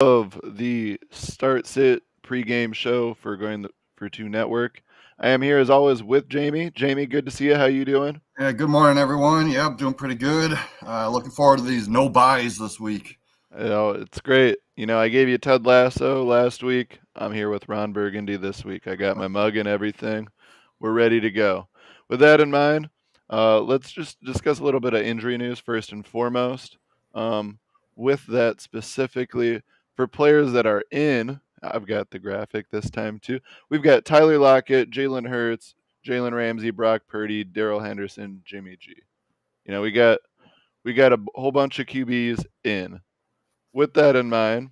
Of the Start Sit pregame show for 2 Network. I am here as always with Jamie. Jamie, good to see you. How you doing? Yeah, good morning, everyone. Yeah, I'm doing pretty good. Looking forward to these no buys this week. It's great. I gave you Ted Lasso last week. I'm here with Ron Burgundy this week. I got my mug and everything. We're ready to go. With that in mind, let's just discuss a little bit of injury news first and foremost. Um, with that specifically, for players that are in, I've got the graphic this time too. We've got Tyler Lockett, Jalen Hurts, Jalen Ramsey, Brock Purdy, Daryl Henderson, Jimmy G. We got a whole bunch of QBs in. With that in mind,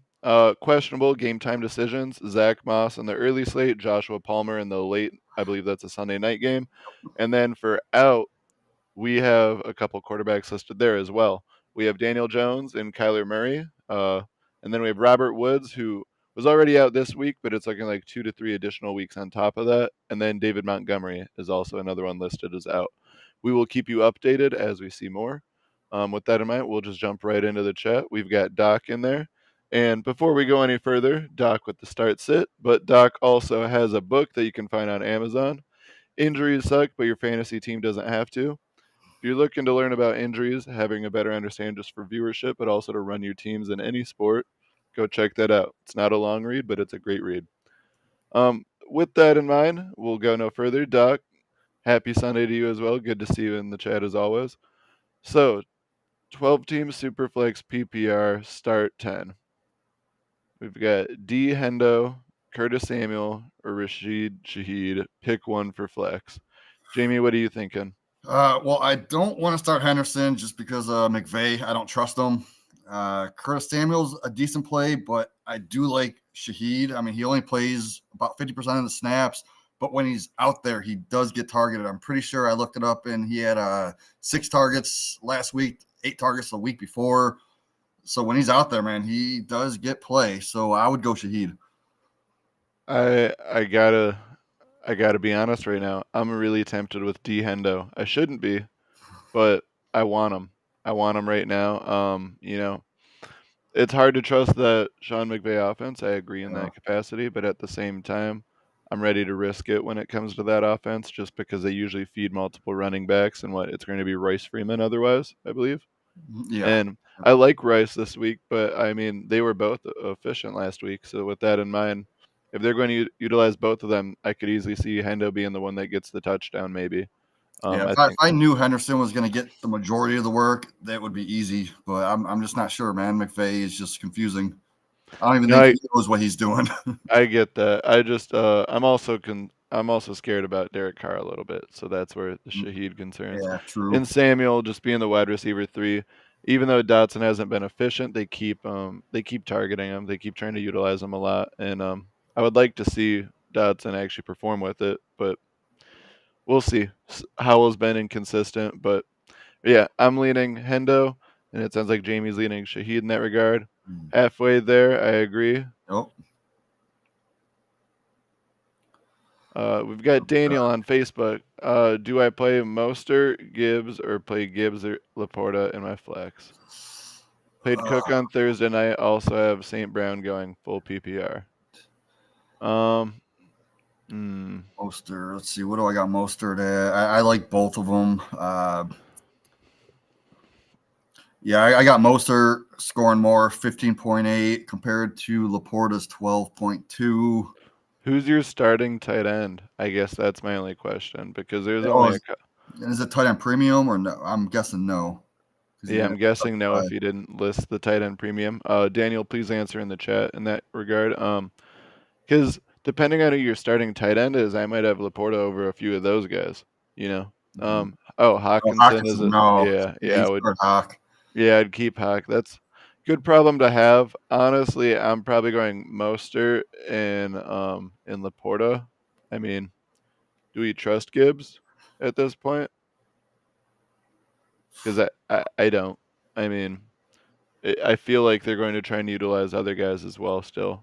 questionable game time decisions: Zach Moss in the early slate, Joshua Palmer in the late. I believe that's a Sunday night game, and then for out, we have a couple quarterbacks listed there as well. We have Daniel Jones and Kyler Murray, and then we have Robert Woods, who was already out this week, but it's looking like 2 to 3 additional weeks on top of that. And then David Montgomery is also another one listed as out. We will keep you updated as we see more. With that in mind, we'll just jump right into the chat. We've got Doc in there. And before we go any further, Doc with the start sit, but Doc also has a book that you can find on Amazon. Injuries suck, but your fantasy team doesn't have to. If you're looking to learn about injuries, having a better understanding just for viewership, but also to run your teams in any sport, go check that out. It's not a long read, but it's a great read. With that in mind, we'll go no further. Doc, happy Sunday to you as well. Good to see you in the chat as always. So, 12 team Superflex PPR start 10. We've got D Hendo, Curtis Samuel, or Rashid Shaheed. Pick one for flex. Jamie, what are you thinking? Well, I don't want to start Henderson just because McVay. I don't trust him. Curtis Samuel's a decent play, but I do like Shaheed. I mean, he only plays about 50% of the snaps, but when he's out there, he does get targeted. I'm pretty sure I looked it up, and he had 6 targets last week, 8 targets the week before. So when he's out there, man, he does get play. So I would go Shaheed. I gotta be honest right now. I'm really tempted with D Hendo. I shouldn't be, but I want him. I want him right now. It's hard to trust that Sean McVay offense. I agree in Yeah. that capacity, but at the same time, I'm ready to risk it when it comes to that offense, just because they usually feed multiple running backs and what it's going to be Rice Freeman otherwise, I believe. Yeah. And I like Rice this week, but I mean they were both efficient last week. So with that in mind, if they're going to utilize both of them, I could easily see Hendo being the one that gets the touchdown. Maybe. Yeah, I if think. I knew Henderson was going to get the majority of the work, that would be easy. But I'm just not sure, man. McVay is just confusing. I don't even No, think I he knows what he's doing. I get that. I'm also scared about Derek Carr a little bit. So that's where the Shaheed concerns. Yeah, true. And Samuel just being the wide receiver 3. Even though Dotson hasn't been efficient, they keep targeting him. They keep trying to utilize him a lot, and I would like to see Dotson actually perform with it, but we'll see. Howell's been inconsistent, but yeah, I'm leaning Hendo, and it sounds like Jamie's leaning Shaheed in that regard. Halfway there, I agree. Oh, We've got Daniel on Facebook. Do I play Mostert, Gibbs, or play Gibbs or Laporta in my flex? Played Cook on Thursday night. Also have St. Brown going full PPR. Mostert. Let's see. What do I got Mostert at? I like both of them. Yeah, I got Mostert scoring more, 15.8 compared to Laporta's 12.2. Who's your starting tight end? I guess that's my only question because there's Oh, only a. is it tight end premium or no? I'm guessing no. Yeah, I'm guessing no if you didn't list the tight end premium. Daniel, please answer in the chat in that regard. Because depending on who your starting tight end is, I might have Laporta over a few of those guys. You know. Hawkinson is Hawkinson, a no. yeah. He's I would Hawk. Yeah, I'd keep Hawk. That's good problem to have. Honestly, I'm probably going Mostert in Laporta. I mean, do we trust Gibbs at this point? Because I don't. I mean, I feel like they're going to try and utilize other guys as well. Still,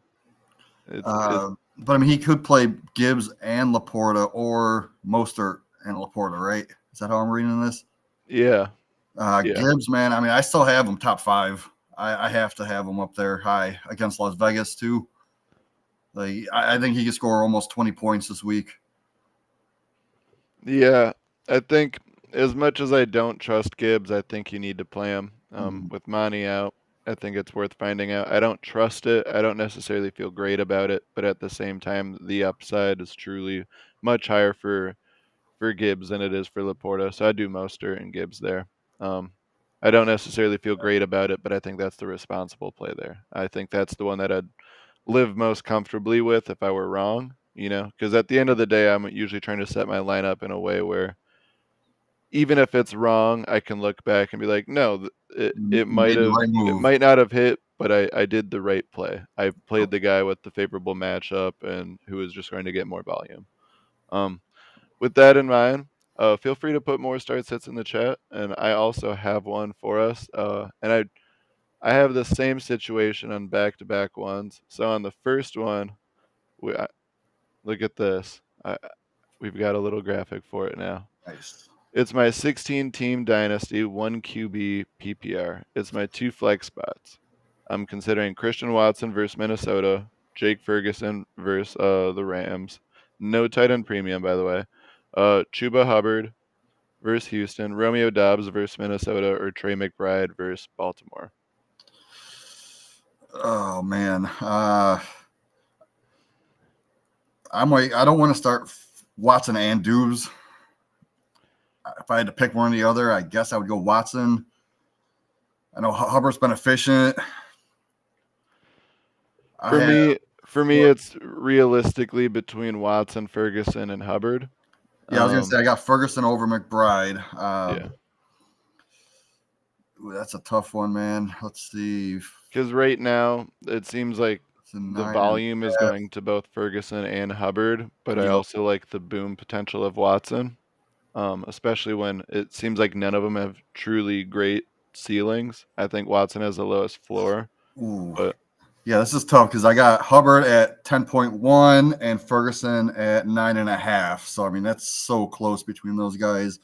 it's But I mean, he could play Gibbs and Laporta or Mostert and Laporta, right? Is that how I'm reading this? yeah. Gibbs, man. I mean, I still have him top 5. I have to have him up there high against Las Vegas too. Like I think he could score almost 20 points this week. Yeah, I think as much as I don't trust Gibbs, I think you need to play him. With Monty out, I think it's worth finding out. I don't trust it. I don't necessarily feel great about it, but at the same time, the upside is truly much higher for Gibbs than it is for Laporta. So I do Mostert and Gibbs there. I don't necessarily feel great about it, but I think that's the responsible play there. I think that's the one that I'd live most comfortably with if I were wrong, because at the end of the day, I'm usually trying to set my lineup in a way where even if it's wrong, I can look back and be like, no, it You might made the have, right it move. might not have hit, but I did the right play. I played the guy with the favorable matchup and who was just going to get more volume. Um, with that in mind, feel free to put more start sets in the chat, and I also have one for us. And I have the same situation on back-to-back ones. So on the first one, look at this. We've got a little graphic for it now. Nice. It's my 16-team dynasty, 1 QB PPR. It's my 2 flex spots. I'm considering Christian Watson versus Minnesota, Jake Ferguson versus the Rams. No tight end premium, by the way. Chuba Hubbard versus Houston, Romeo Dobbs versus Minnesota, or Trey McBride versus Baltimore. Oh man, I don't want to start Watson and Dubes. If I had to pick one or the other, I guess I would go Watson. I know Hubbard's been efficient. I For have, me, for me, it's realistically between Watson, Ferguson, and Hubbard. yeah, I was gonna say I got Ferguson over McBride. Yeah, That's a tough one, man. Let's see. because right now it seems like It's a the 9.5. volume is going to both Ferguson and Hubbard, but I Yep. also like the boom potential of Watson, especially when it seems like none of them have truly great ceilings. I think Watson has the lowest floor, Ooh. but Yeah, this is tough because I got Hubbard at 10.1 and Ferguson at 9.5. So I mean that's so close between those guys.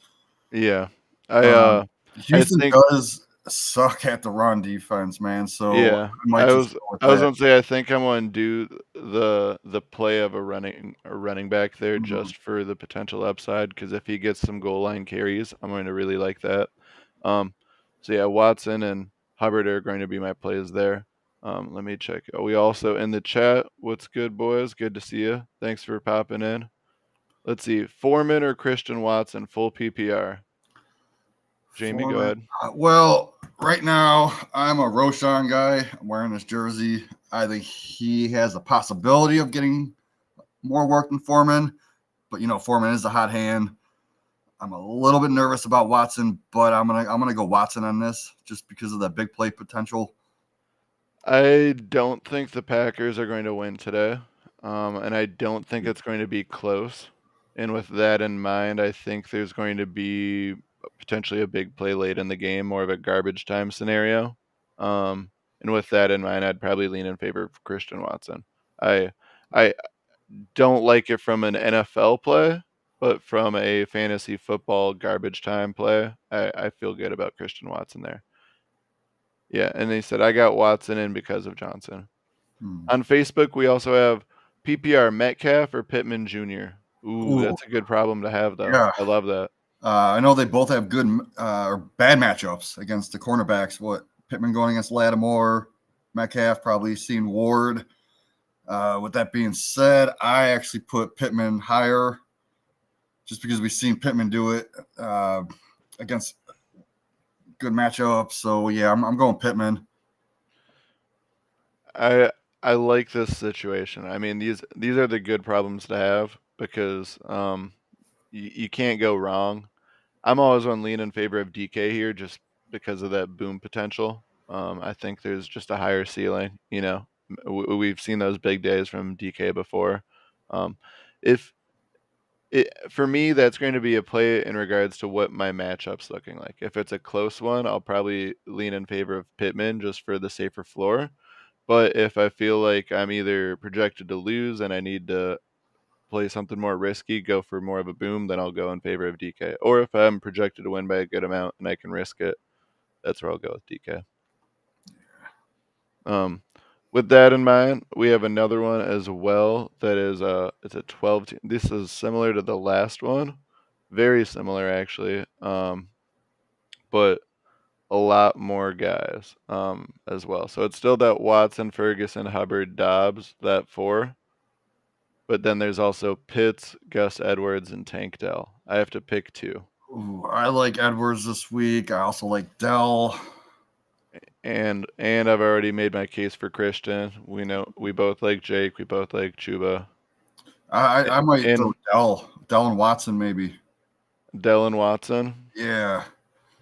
yeah, I I Houston think does suck at the run defense, man. So yeah, I might just go with I was that. gonna say I think I'm gonna do the play of a running back there Mhm. just for the potential upside because if he gets some goal line carries, I'm going to really like that. Um, so yeah, Watson and Hubbard are going to be my plays there. Let me check. Oh, we also in the chat. What's good, boys? Good to see you. Thanks for popping in. Let's see, Foreman or Christian Watson, full PPR. Jamie, go Foreman. ahead. Well, right now I'm a Roshan guy. I'm wearing this jersey. I think he has a possibility of getting more work than Foreman, but Foreman is a hot hand. I'm a little bit nervous about Watson, but I'm gonna go Watson on this just because of that big play potential. I don't think the Packers are going to win today, and I don't think it's going to be close. And with that in mind, I think there's going to be potentially a big play late in the game, more of a garbage time scenario. And with that in mind, I'd probably lean in favor of Christian Watson. I I don't like it from an NFL play, but from a fantasy football garbage time play, I feel good about Christian Watson there. Yeah, and they said I got Watson in because of Johnson. Hmm. On Facebook, we also have PPR Metcalf or Pittman Jr. Ooh, Ooh, that's a good problem to have, though. yeah. I love that. I know they both have good or bad matchups against the cornerbacks. What Pittman going against Lattimore, Metcalf probably seen Ward. With that being said, I actually put Pittman higher just because we've seen Pittman do it against good matchups. So yeah, I'm going Pittman. I I like this situation. I mean, these are the good problems to have because you can't go wrong. I'm always on lean in favor of DK here just because of that boom potential. I think there's just a higher ceiling. We've seen those big days from DK before. Um, if for me, that's going to be a play in regards to what my matchup's looking like. If it's a close one, I'll probably lean in favor of Pittman just for the safer floor. But if I feel like I'm either projected to lose and I need to play something more risky, go for more of a boom, then I'll go in favor of DK. Or if I'm projected to win by a good amount and I can risk it, that's where I'll go with DK. With that in mind, we have another one as well that is it's a 12 team. This is similar to the last one, very similar actually, but a lot more guys as well. So it's still that Watson, Ferguson, Hubbard, Dobbs, that four. But then there's also Pitts, Gus Edwards, and Tank Dell. I have to pick two. Ooh, I like Edwards this week. I also like Dell. And I've already made my case for Christian. We know we both like Jake. We both like Chuba. I might throw And Dell and Watson maybe. Dell and Watson. Yeah,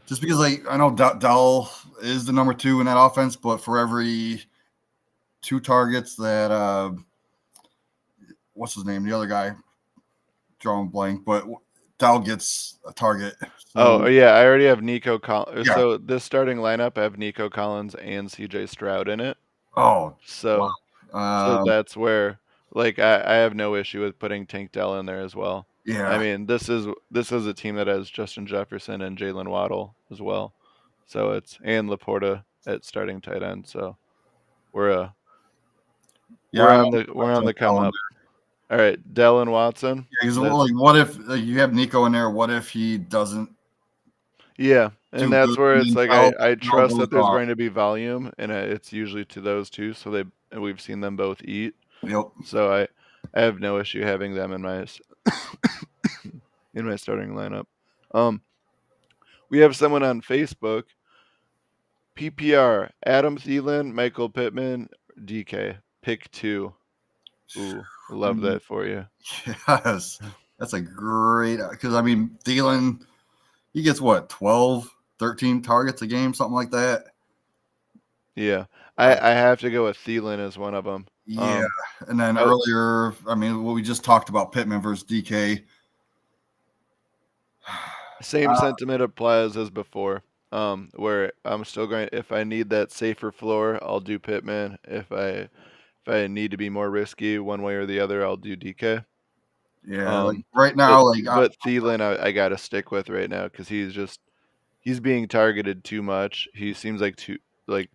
just because I know Dell is the number 2 in that offense, but for every 2 targets that what's his name, the other guy, drawing blank, but Dell gets a target. So, yeah, I already have Nico Collins. Yeah. So this starting lineup, I have Nico Collins and CJ Stroud in it. Oh, So wow. that's where like I have no issue with putting Tank Dell in there as well. Yeah. I mean, this is a team that has Justin Jefferson and Jalen Waddle as well. So it's and Laporta at starting tight end. So we're Yeah, we're on the come up. All right, Dell and Watson. Yeah, because like, what if you have Nico in there? What if he doesn't Yeah, and do that's good where and it's then like Dell I trust goes that there's off? going to be volume, and it's usually to those two. So we've seen them both eat. Yep. So I have no issue having them in my in my starting lineup. We have someone on Facebook. PPR: Adam Thielen, Michael Pittman, DK. Pick two. Ooh, I love mean, that for you. yes, that's a great because I mean Thielen, he gets what 12, 13 targets a game, something like that. Yeah, I have to go with Thielen as one of them. Yeah, and then Oh, earlier, I mean, what we just talked about Pittman versus DK. same sentiment applies as before. Where I'm still going. If I need that safer floor, I'll do Pittman. If I need to be more risky one way or the other, I'll do DK. Yeah, like right now, like But Thielen, I got to stick with right now because he's being targeted too much. He seems like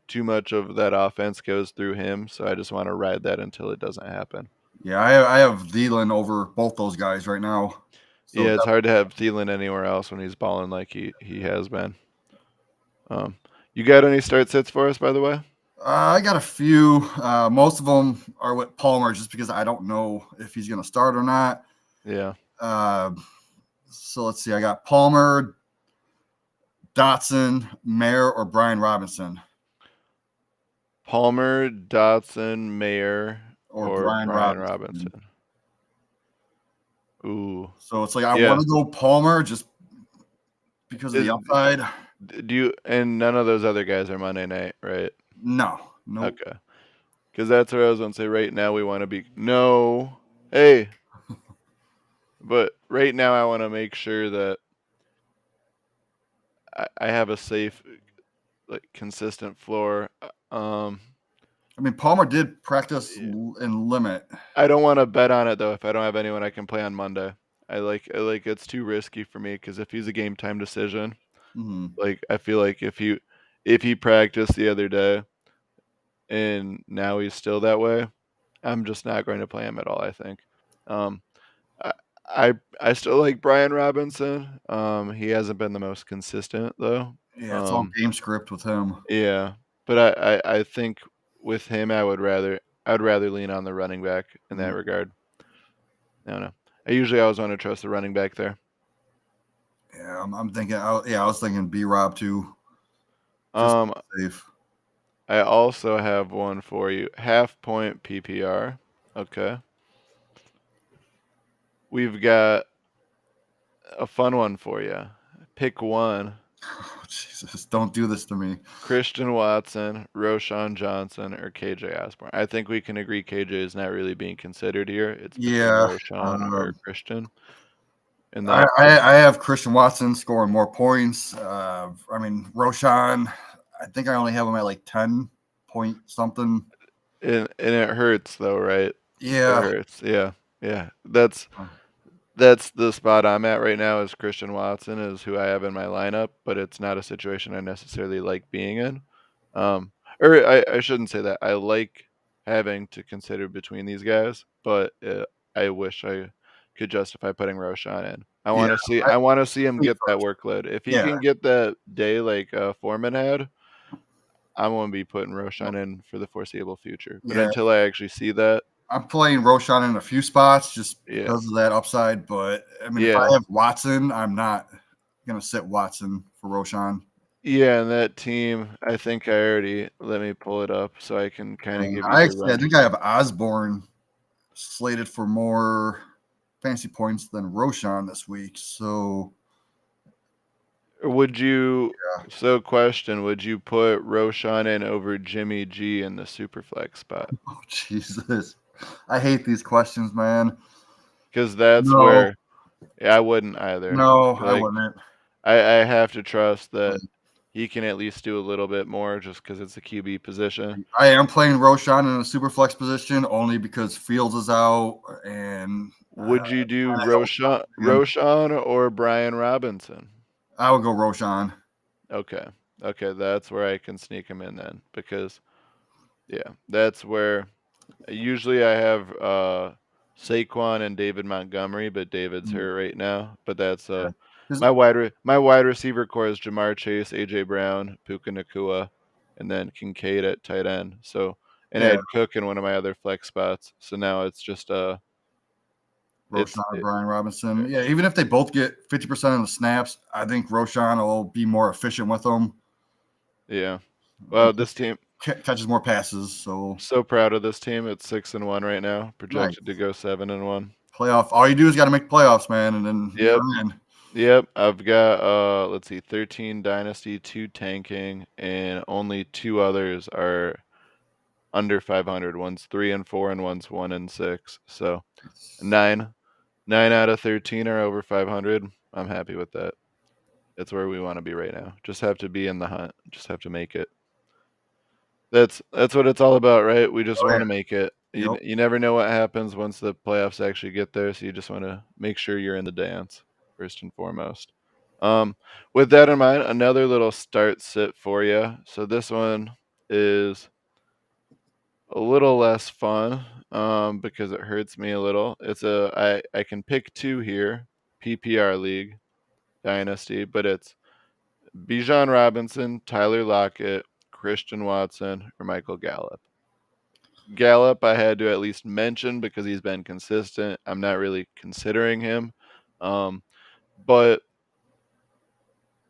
too much of that offense goes through him. So I just want to ride that until it doesn't happen. yeah, I have Thielen over both those guys right now. So Yeah, it's hard to have Thielen anywhere else when he's balling like he has been. You got any start sits for us, by the way? I got a few. Most of them are with Palmer, just because I don't know if he's going to start or not. Yeah. So let's see. I got Palmer, Dotson, Mayer, or Brian Robinson. Palmer, Dotson, Mayer, Or or Brian Brian Robinson. Robinson. Ooh. So it's like I Yeah. want to go Palmer just because of the upside. Do you and none of those other guys are Monday night, right? No. Okay. Because that's what I was going to say. Right now, we want to be no. Hey, but right now, I want to make sure that I have a safe, like consistent floor. I mean, Palmer did practice and limit. I don't want to bet on it though if I don't have anyone I can play on Monday. I like it's too risky for me because if he's a game time decision, like I feel like if he practiced the other day and now he's still that way, I'm just not going to play him at all. I think. Um, I still like Brian Robinson. He hasn't been the most consistent though. Yeah, it's all game script with him. Yeah, but I think with him I'd rather lean on the running back in that regard. I don't know. I usually always want to trust the running back there. Yeah, I'm thinking. I was thinking B Rob too. Just safe. I also have one for you. Half point PPR. Okay. We've got a fun one for you. Pick one. Oh, Jesus, don't do this to me. Christian Watson, Roshan Johnson, or KJ Osborne. I think we can agree KJ is not really being considered here. It's between Yeah. Roshan or Christian. And I that have Christian Watson scoring more points. I mean, Roshan, I think I only have him at like 10 point something. and it hurts though, right? Yeah. It hurts. Yeah. Yeah. That's the spot I'm at right now is Christian Watson is who I have in my lineup, but it's not a situation I necessarily like being in. Or or I shouldn't say that. I like having to consider between these guys, but I wish I could justify putting Roshan in. Yeah, I want to see him me get that first. workload. If he Yeah, can get that day like Foreman had, I'm going to be putting Roshan in for the foreseeable future. But yeah. until I actually see that, I'm playing Roshan in a few spots just yeah, because of that upside. But I mean, if I yeah, have Watson, I'm not gonna sit Watson for Roshan. yeah. And that team, I think I already let me pull it up so I can kind of And give you the I run. think I have Osborne slated for more fantasy points than Roshan this week. So Would you? yeah. So, question: would you put Roshan in over Jimmy G in the superflex spot? Oh Jesus, I hate these questions, man. Because that's No, where yeah, I wouldn't either. no, I Like, wouldn't. I have to trust that he can at least do a little bit more, just because it's a QB position. I am playing Roshan in a super flex position only because Fields is out and Would you do Tannehill's out again. Roshan or Brian Robinson? I would go Roshan. Okay, okay, that's where I can sneak him in then, because yeah, that's where usually I have Saquon and David Montgomery, but David's hurt right now. But that's Yeah. 'Cause- my wide receiver core is Jamar Chase, AJ Brown, Puka Nakua, and then Kincaid at tight end. So and I yeah, had Cook in one of my other flex spots. So now it's just Roshan and Brian Robinson. Yeah, even if they both get 50% of the snaps, I think Roshan will be more efficient with them. yeah. Well, this team, Catches more passes. So so proud of this team. It's 6-1 right now, nice. projected to go 7-1. Playoff. All you do is got to make playoffs, man, and then you're Yep. in. Yep, I've got let's see, 13 dynasty, 2 tanking, and only 2 others are under 500. One's 3 and 4 and one's 1 and 6. So, 9 9 out of 13 are over 500. I'm happy with that. That's where we want to be right now. Just have to be in the hunt. Just have to make it. That's what it's all about, right? We just Oh want yeah. to make it. Yep. You never know what happens once the playoffs actually get there, so you just want to make sure you're in the dance first and foremost. Um, with that in mind, another little start sit for you. So this one is a little less fun because it hurts me a little. I can pick 2 here, PPR league dynasty, but it's Bijan Robinson, Tyler Lockett, Christian Watson, or Michael Gallup. Gallup, I had to at least mention because he's been consistent. I'm not really considering him. Um, but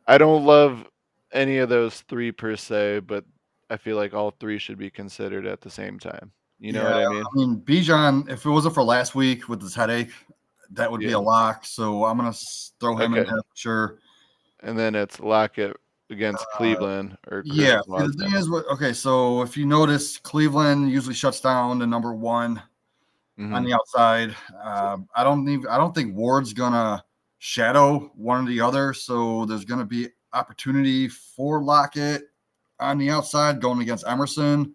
I don't love any of those 3 per se, but I feel like all 3 should be considered at the same time. You know Yeah. what I mean? I mean, Bijan, if it wasn't for last week with his headache, that would be a Yeah. lock. So I'm gonna throw him in Okay. there for sure. And then it's Lockett against Cleveland or Yeah. Christian See, the thing Watson. is, okay, so if you notice, Cleveland usually shuts down the number one on Mhm. the outside. I don't think Ward's gonna shadow one or the other. So there's gonna be opportunity for Lockett on the outside going against Emerson.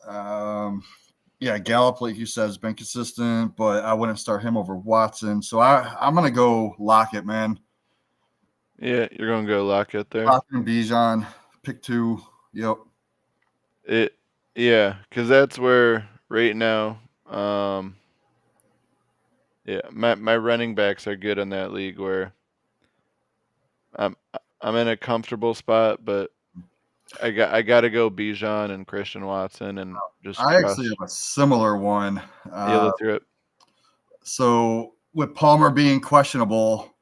Um, yeah, Gallup, like you said, has been consistent, but I wouldn't start him over Watson. So I'm gonna go Lockett, man. Yeah, you're going to go Lockett there. Lockett and Bijan, pick 2. Yep. It yeah, cuz that's where right now yeah, my running backs are good in that league where I'm I'm in a comfortable spot, but I got to go Bijan and Christian Watson and just I actually trust. have a similar one. Yeah, let's hear it. So with Palmer being questionable,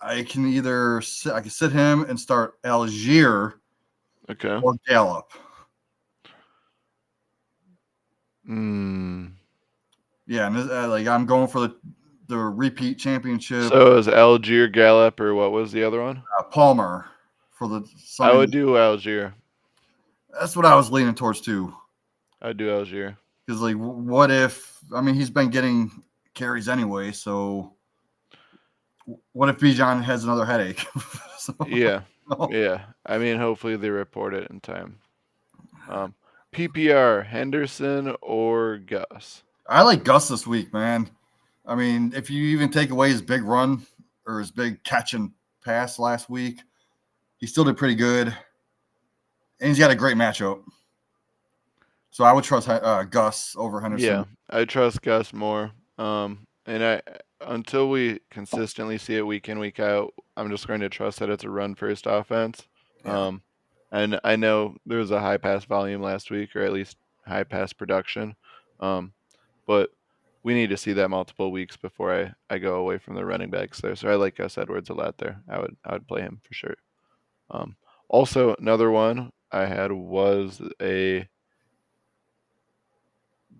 I can sit him and start Algier Okay. or Gallup. Mm. Yeah, and like I'm going for the repeat championship. So is Algier Gallup or what was the other one? Palmer for the I Sunday. would do Algier. That's what I was leaning towards too. I'd do Algier. Because like, what if? I mean, he's been getting carries anyway. So what if Bijan has another headache? So, Yeah. no. Yeah. I mean, hopefully they report it in time. Um, PPR, Henderson or Gus? I like Gus this week, man. I mean, if you even take away his big run or his big catch and pass last week, he still did pretty good. and he's got a great matchup. So I would trust Gus over Henderson. Yeah, I trust Gus more. And I until we consistently see it week in week out, I'm just going to trust that it's a run first offense. Yeah. And I know there was a high pass volume last week, or at least high pass production. Um, but we need to see that multiple weeks before I go away from the running backs there. So I like Gus Edwards a lot there. I would play him for sure. Um, Also another one I had was a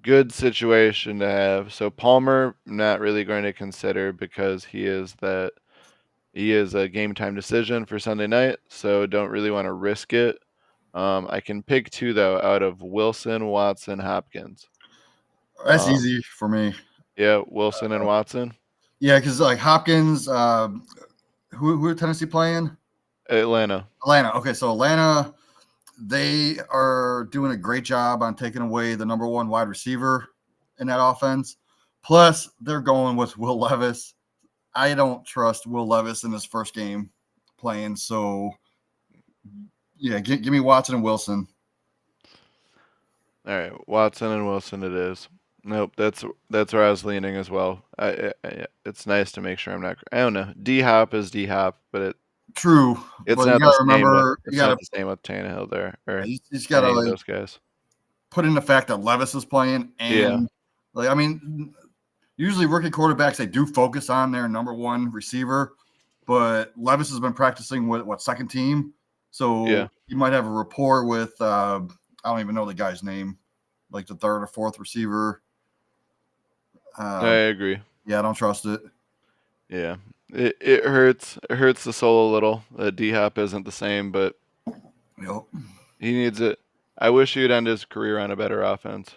good situation to have. So Palmer, not really going to consider because he is a game time decision for Sunday night, so don't really want to risk it. I can pick two though out of Wilson, Watson, Hopkins. That's Um, easy for me. yeah, Wilson and Watson. Yeah, because like Hopkins, who are Tennessee playing? Atlanta. Atlanta. Okay, so Atlanta, they are doing a great job on taking away the number one wide receiver in that offense. Plus, they're going with Will Levis. I don't trust Will Levis in his first game playing. So, yeah, give me Watson and Wilson. All right, Watson and Wilson it is. Nope, that's where I was leaning as well. It's nice to make sure I'm not. I don't know. D Hop is D Hop, but True, it's but you not got the to same with remember, you it's got not to the same with Tannehill there or you just got to any of like those guys. put in the fact that Levis is playing, Yeah, and like I mean, usually rookie quarterbacks they do focus on their number one receiver, but Levis has been practicing with second team, so yeah, you might have a rapport with I don't even know the guy's name, like the third or fourth receiver. I agree. Yeah, I don't trust it. Yeah, it hurts. It hurts the soul a little. D Hop isn't the same, but Yep. he needs it. I wish he'd end his career on a better offense.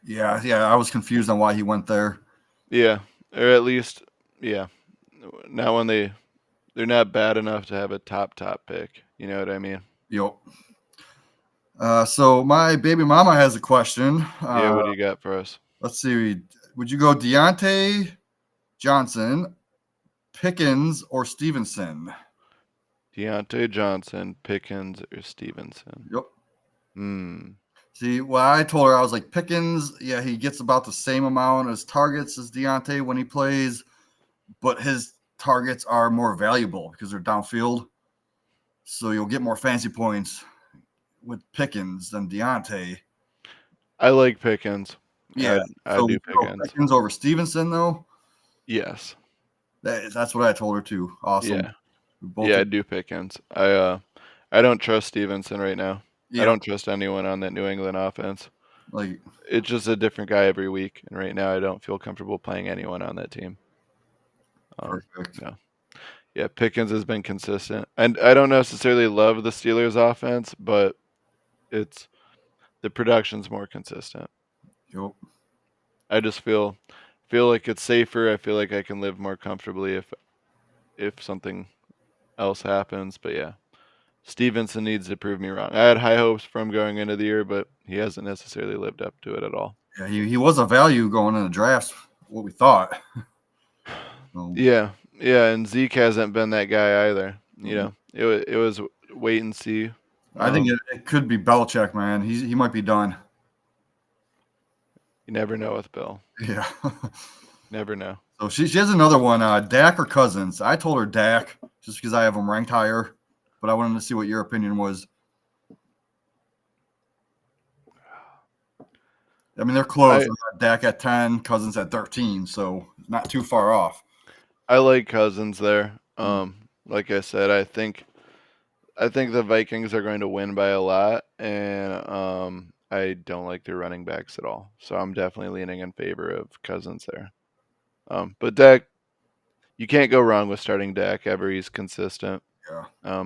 Yeah. I was confused on why he went there. Yeah, or at least, yeah. Not when they're not bad enough to have a top pick. You know what I mean? Yep. So my baby mama has a question. Yeah. What do you got for us? Let's see. Would you go Deontay Johnson, Pickens, or Stevenson? Deontay Johnson, Pickens, or Stevenson? Yep. Hmm. See, well, I told her I was like Pickens. Yeah, he gets about the same amount as targets as Deontay when he plays, but his targets are more valuable because they're downfield. So you'll get more fancy points with Pickens than Deontay. I like Pickens. Yeah. I'd So do we go Pickens. Pickens over Stevenson though. Yes. That's what I told her too. Awesome. Yeah. Both. Yeah, I'd do Pickens. I don't trust Stevenson right now. I Yeah. don't trust anyone on that New England offense. Like It's just a different guy every week, and right now I don't feel comfortable playing anyone on that team. perfect. No. Yeah, Pickens has been consistent, and I don't necessarily love the Steelers' offense, but it's the production's more consistent. Yep. I just feel like it's safer. I feel like I can live more comfortably if something else happens. But yeah, Stevenson needs to prove me wrong. I had high hopes from going into the year, but he hasn't necessarily lived up to it at all. Yeah, he was a value going in the drafts, what we thought. Yeah, and Zeke hasn't been that guy either. You know, it was wait and see. I think it could be Belichick, man. He might be done. You never know with Bill. Yeah. Never know. So she has another one. Dak or Cousins? I told her Dak just because I have him ranked higher, but I wanted to see what your opinion was. I mean, they're close. Dak at 10, Cousins at 13, so not too far off. I like Cousins there. Like I said, I think the Vikings are going to win by a lot, and I don't like their running backs at all. So I'm definitely leaning in favor of Cousins there. But Dak, you can't go wrong with starting Dak ever. He's consistent. Yeah.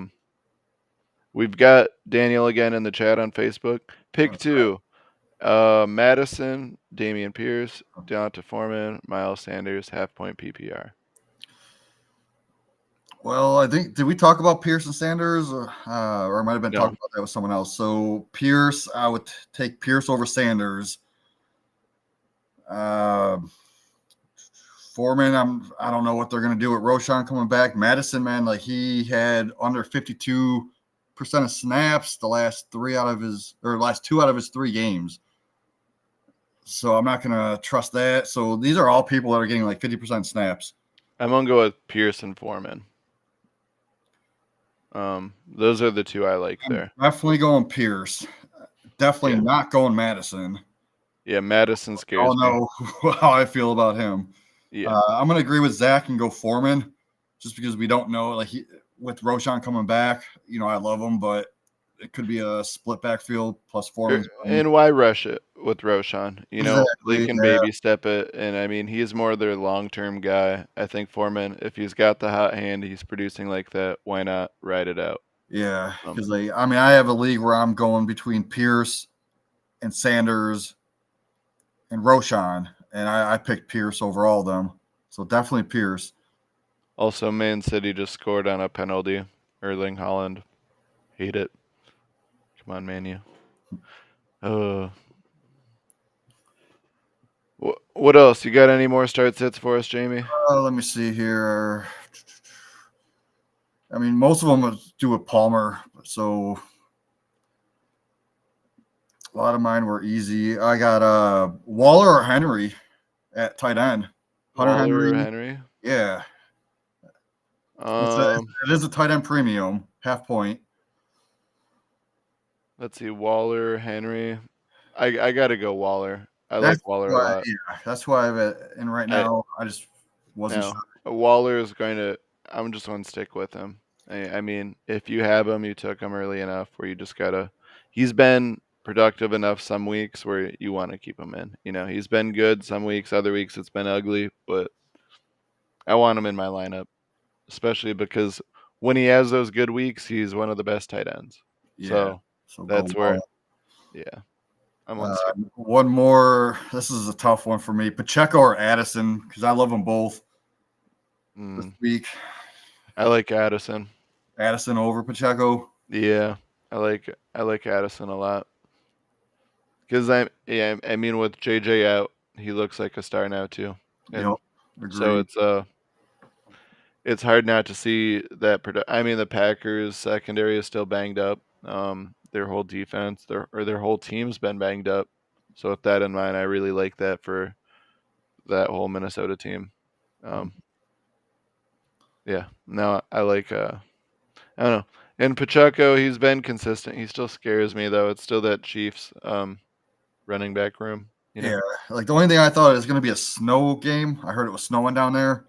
We've got Daniel again in the chat on Facebook. Pick two. Madison, Damian Pierce, Deonta Foreman, Miles Sanders, half point PPR. Well, I think did we talk about Pierce and Sanders, or I might have been talking about that with someone else. So Pierce, I would take Pierce over Sanders. Foreman, I don't know what they're going to do with Roshan coming back. Madison, man, like he had under 52% of snaps the last last 2 out of his 3 games. So I'm not gonna trust that. So these are all people that are getting like 50% snaps. I'm gonna go with Pierce and Foreman. Those are the two I like there. Definitely going Pierce. Definitely Yeah. not going Madison. Yeah, Madison I scares don't me. know how I feel about him. Yeah. I'm gonna agree with Zach and go Foreman, just because we don't know. Like with Roshan coming back, I love him, but it could be a split backfield plus Foreman's. And why rush it with Roshan? They Exactly. can Yeah. baby step it, and I mean he's more their long-term guy. I think Foreman, if he's got the hot hand, he's producing like that. Why not ride it out? Yeah, because I have a league where I'm going between Pierce and Sanders and Roshan, and I picked Pierce over all of them. So definitely Pierce. Also, Man City just scored on a penalty. Erling Haaland, hate it. Come on, Man U. What else? You got any more start sits for us, Jamie? Let me see here. I mean, most of them do with Palmer, so a lot of mine were easy. I got Waller or Henry at tight end. Hunter Waller or Henry. Henry? Yeah. It is a tight end premium, half point. Let's see, Waller, Henry. I gotta go Waller. I like Waller a lot. Yeah, that's why I have it in right now. I just wasn't No, sure. Waller is going to. I'm just going to stick with him. I mean, if you have him, you took him early enough where you just gotta. He's been productive enough some weeks where you want to keep him in. He's been good some weeks. Other weeks it's been ugly, but I want him in my lineup, especially because when he has those good weeks, he's one of the best tight ends. Yeah. So go That's Waller. where, yeah, I'm going to stick. One more. This is a tough one for me. Pacheco or Addison, because I love them both this week. I like Addison. Addison over Pacheco. Yeah, I like Addison a lot. Because I mean with JJ out, he looks like a star now too, and Yep, so agreed. it's hard not to see that. I mean the Packers secondary is still banged up. Their whole defense, their whole team's been banged up. So with that in mind, I really like that for that whole Minnesota team. Yeah, no, I like. I don't know. And Pacheco, he's been consistent. He still scares me though. It's still that Chiefs running back room. Yeah, like the only thing I thought it was going to be a snow game. I heard it was snowing down there.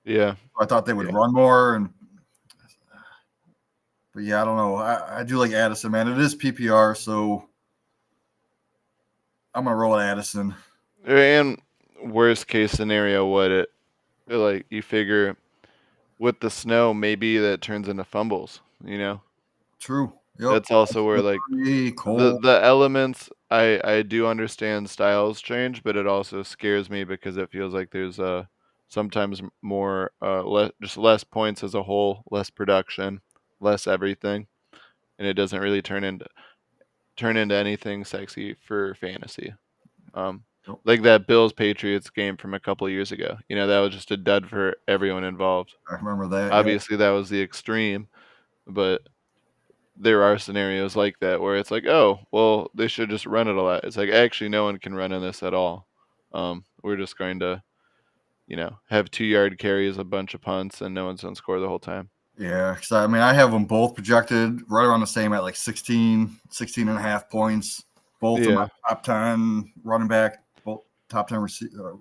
Yeah, I thought they would run more, but yeah, I don't know. I do like Addison, man. It is PPR, so I'm gonna roll with Addison. And worst case scenario, what it like you figure with the snow, maybe that turns into fumbles. True. Yep. That's also where like the elements. I do understand styles change, but it also scares me because it feels like there's sometimes more just less points as a whole, less production, less everything, and it doesn't really turn into anything sexy for fantasy. Like that Bills Patriots game from a couple of years ago. That was just a dud for everyone involved. I remember that. Obviously, that was the extreme, but there are scenarios like that where it's like, oh, well, they should just run it a lot. It's like actually no one can run in this at all. We're just going to, have 2-yard carries, a bunch of punts, and no one's going to score the whole time. Yeah, because I mean, I have them both projected right around the same at like 16 and a half points. Both of my top 10 running back, both top 10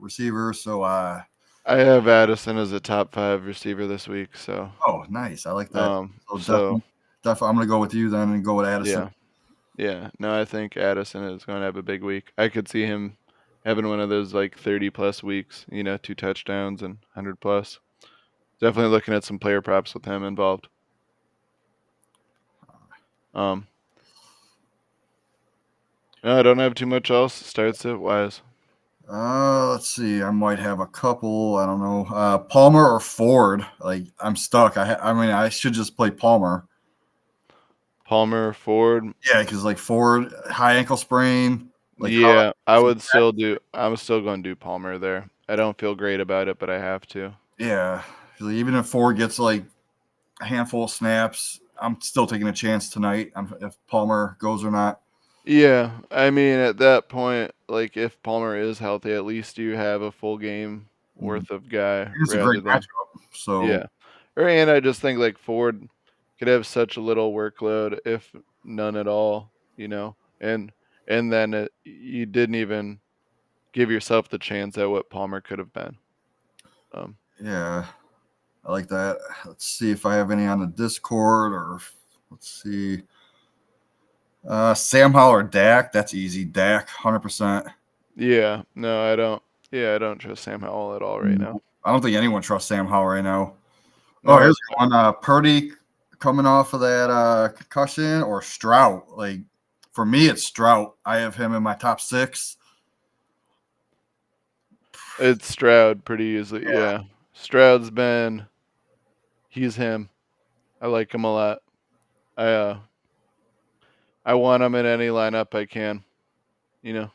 receivers. So I have Addison as a top 5 receiver this week. So nice. I like that. So definitely, I'm gonna go with you then and go with Addison. Yeah. No, I think Addison is going to have a big week. I could see him having one of those like 30+ weeks. 2 touchdowns and 100+. Definitely looking at some player props with him involved. No, I don't have too much else. Starts it wise. Let's see. I might have a couple. I don't know. Palmer or Ford. Like I'm stuck. I mean, I should just play Palmer. Palmer, Ford. Yeah, because like Ford, high ankle sprain. Like yeah, I'm still going to do Palmer there. I don't feel great about it, but I have to. Yeah, even if Ford gets like a handful of snaps, I'm still taking a chance tonight if Palmer goes or not. Yeah, I mean, at that point, like if Palmer is healthy, at least you have a full game Mm. worth of guy It's a great rather than matchup. So yeah. And I just think like Ford could have such a little workload, if none at all, and then you didn't even give yourself the chance at what Palmer could have been. yeah, I like that. Let's see if I have any on the Discord or let's see. Sam Howell or Dak. That's easy. Dak, 100%. Yeah, no, I don't. Yeah, I don't trust Sam Howell at all right now. I don't think anyone trusts Sam Howell right now. Oh, No, here's one. Purdy coming off of that concussion or Stroud. Like for me, it's Stroud. I have him in my top 6. it's Stroud pretty easily. Yeah. Yeah, Stroud's been. He's him. I like him a lot. I uh, I want him in any lineup I can. You know,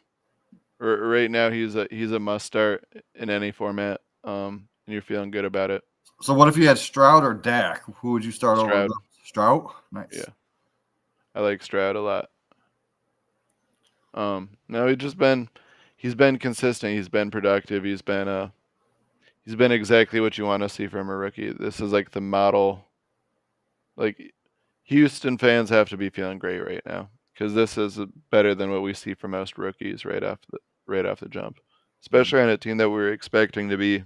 right now he's a must start in any format. And you're feeling good about it. So what if you had Stroud or Dak? Who would you start over? Stroud. Stroud. Nice. Yeah, I like Stroud a lot. No, he's been consistent. He's been productive. He's been exactly what you want to see from a rookie. This is like the model. Like Houston fans have to be feeling great right now because this is better than what we see from most rookies right off the jump, especially on a team that we're expecting to be,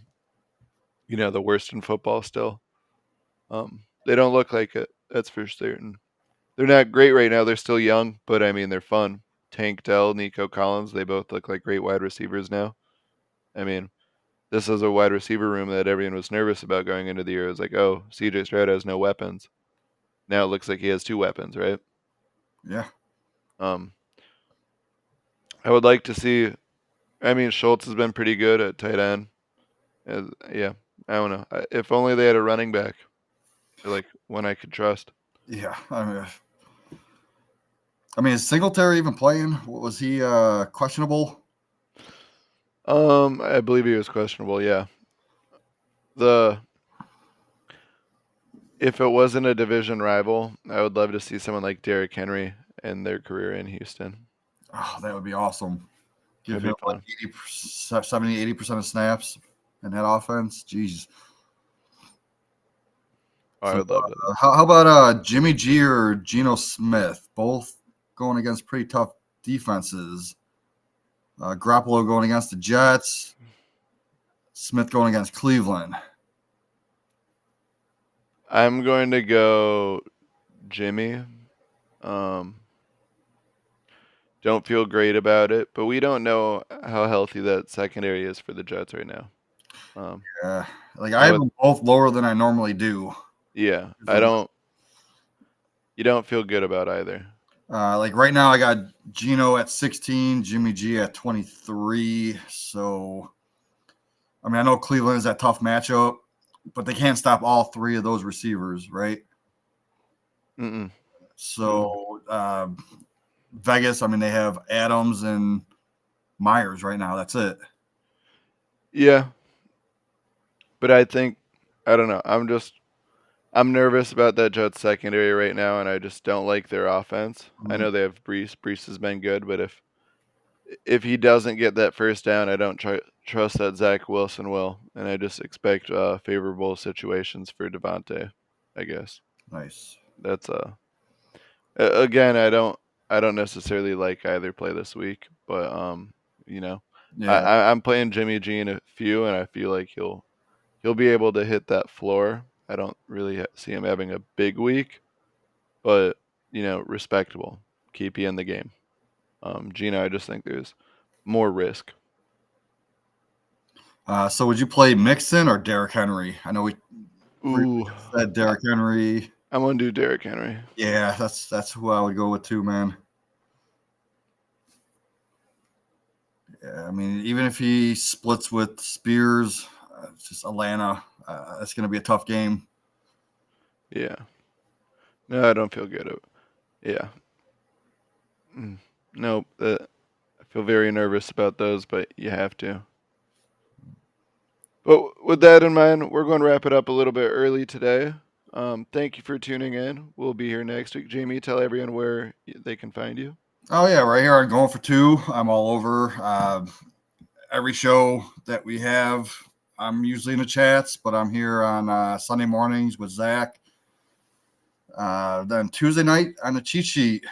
the worst in football still. They don't look like it. That's for certain. They're not great right now. They're still young, but I mean they're fun. Tank Dell, Nico Collins, they both look like great wide receivers now. I mean, this is a wide receiver room that everyone was nervous about going into the year. It was like, oh, CJ Stroud has no weapons. Now it looks like he has 2 weapons, right? Yeah. Um, I would like to see. I mean, Schultz has been pretty good at tight end. Yeah, I don't know. If only they had a running back, like one I could trust. Yeah. Is Singletary even playing? Was he questionable? I believe he was questionable. Yeah. The If it wasn't a division rival, I would love to see someone like Derrick Henry and their career in Houston. Oh, that would be awesome. Give That'd him be fun. 70, 80% of snaps in that offense. Jeez. Oh, I So would love that. how about Jimmy G or Geno Smith? Both going against pretty tough defenses. Garoppolo going against the Jets. Smith going against Cleveland. I'm going to go Jimmy. Um, don't feel great about it, but we don't know how healthy that secondary is for the Jets right now. Yeah, like I And have with them both lower than I normally do. yeah, I don't. You don't feel good about either. Like right now, I got Geno at 16, Jimmy G at 23. So, I know Cleveland is that tough matchup, but they can't stop all 3 of those receivers, right? Mm-mm. So, Vegas, they have Adams and Myers right now. That's it. Yeah, but I think I don't know. I'm nervous about that Jets secondary right now, and I just don't like their offense. I know they have Brees. Brees has been good, but if he doesn't get that first down, I don't trust that Zach Wilson will, and I just expect favorable situations for Devontae. I guess Nice. that's again. I don't necessarily like either play this week, but you know, Yeah. I'm playing Jimmy G in a few, and I feel like he'll be able to hit that floor. I don't really see him having a big week, but respectable. Keep you in the game. Gino, I just think there's more risk. So would you play Mixon or Derrick Henry? I know we briefly Ooh, said Derrick Henry. I'm gonna do Derrick Henry. Yeah, that's who I would go with too, man. Yeah, even if he splits with Spears, it's just Atlanta. That's going to be a tough game. Yeah. No, I don't feel good. Yeah. Nope. I feel very nervous about those, but you have to. But with that in mind, we're going to wrap it up a little bit early today. Thank you for tuning in. We'll be here next week. Jamie, tell everyone where they can find you. Oh yeah, right here on Going for Two. I'm all over every show that we have. I'm usually in the chats, but I'm here on Sunday mornings with Zach. Then Tuesday night on the cheat sheet.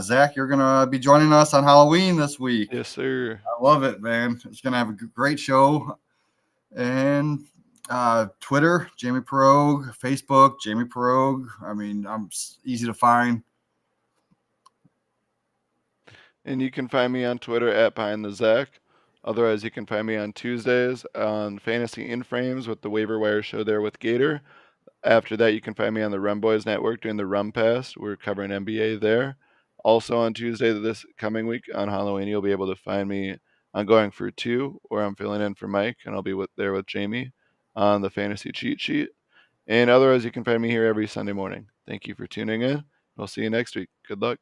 Zach, you're gonna be joining us on Halloween this week. Yes, sir. I love it, man. It's gonna have a great show. And Twitter, Jamie Perogue. Facebook, Jamie Perogue. I mean, I'm easy to find. And you can find me on Twitter at Behind the Zach. Otherwise, you can find me on Tuesdays on Fantasy In Frames with the Waiver Wire show there with Gator. After that, you can find me on the Rum Boys Network doing the Rum Pass. We're covering NBA there. Also on Tuesday this coming week on Halloween, you'll be able to find me on Going for Two, where I'm filling in for Mike, and I'll be there with Jamie on the Fantasy Cheat Sheet. And otherwise, you can find me here every Sunday morning. Thank you for tuning in. We'll see you next week. Good luck.